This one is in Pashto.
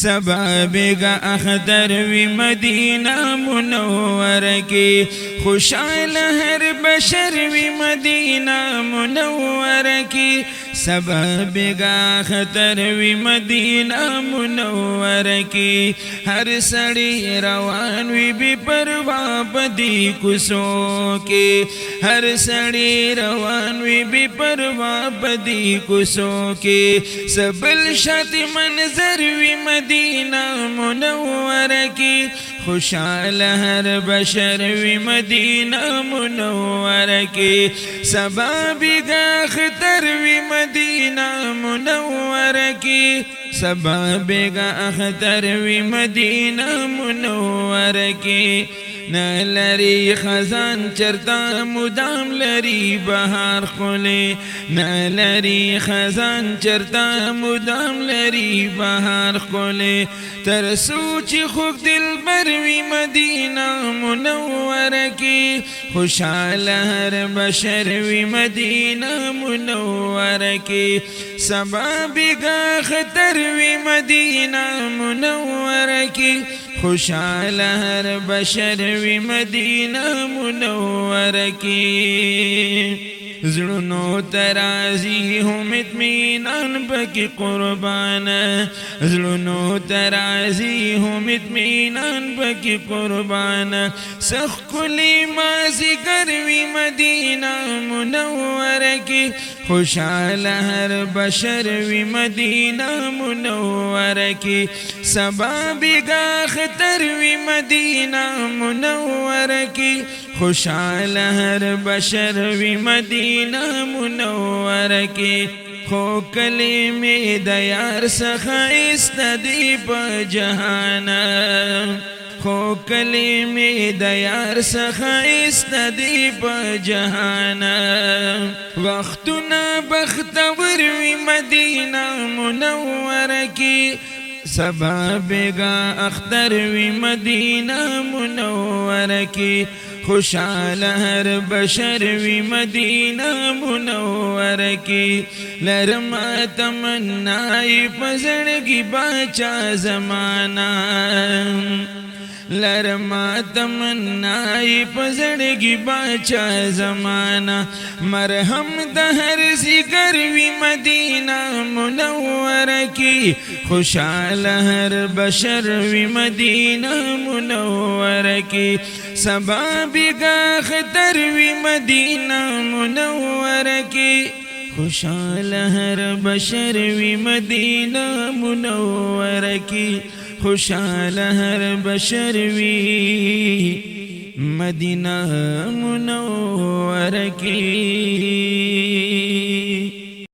سبا بیگا اختر وی مدینہ منور کی خوشحال ہر بشر وی مدینہ منور کی سبا بیگا اختر وی مدینہ منور کی ہر سڑی روان وی بی پروا بدی کسوں کی ہر سڑی روان وی بی پروا بدی کسوں کی سبل شت منظر وی مدینہ منور کی خوشحال ہر بشر وی مدینہ منور کی سبا بیگا اختر وی مدینہ منور کی سبا بیگا اختر وی مدینہ منور کی نالری خزان چرتا مدام لری بہار خولے نالری خزان چرتا مدام لری بہار خولے تر سوچ خوک دل بروی مدینہ منور کی خوشحال ہر بشر وی مدینہ منور کی سبا بیگا اختر وی مدینہ منور کی خوشحال ہر بشر وی مدینہ منور کی زړونو ترازی هم اطمینان پکی قربان زړونو ترازی هم اطمینان پکی قربان سخ کلی مازی گروی مدینہ منور کی خوشحال ہر بشر وی مدینہ منور کی سبا بیگا اختر وی مدینہ منور کی خوشحال ہر بشر وی مدینہ منور کی خو کلمې د یار څخه استدی په جهان خو کلمې د یار څخه استدی په جهان وختونه بختور وی مدینہ منور کی سبا بیگا اختر وی مدینہ منور کی خوشحال ہر بشر وی مدینہ منور کی لرما تمنائی پزڑگی باچا زمانہ لرما تمنائی پزڑگی باچا زمانہ مرہم دہر ذکر وی مدینہ منور کی خوشحال ہر بشر وی مدینہ منور کی سبا بیگا اختر وی مدینہ منور کی خوشحال ہر بشر وی مدینہ منور کی خوشحال ہر بشر وی مدینہ منور کی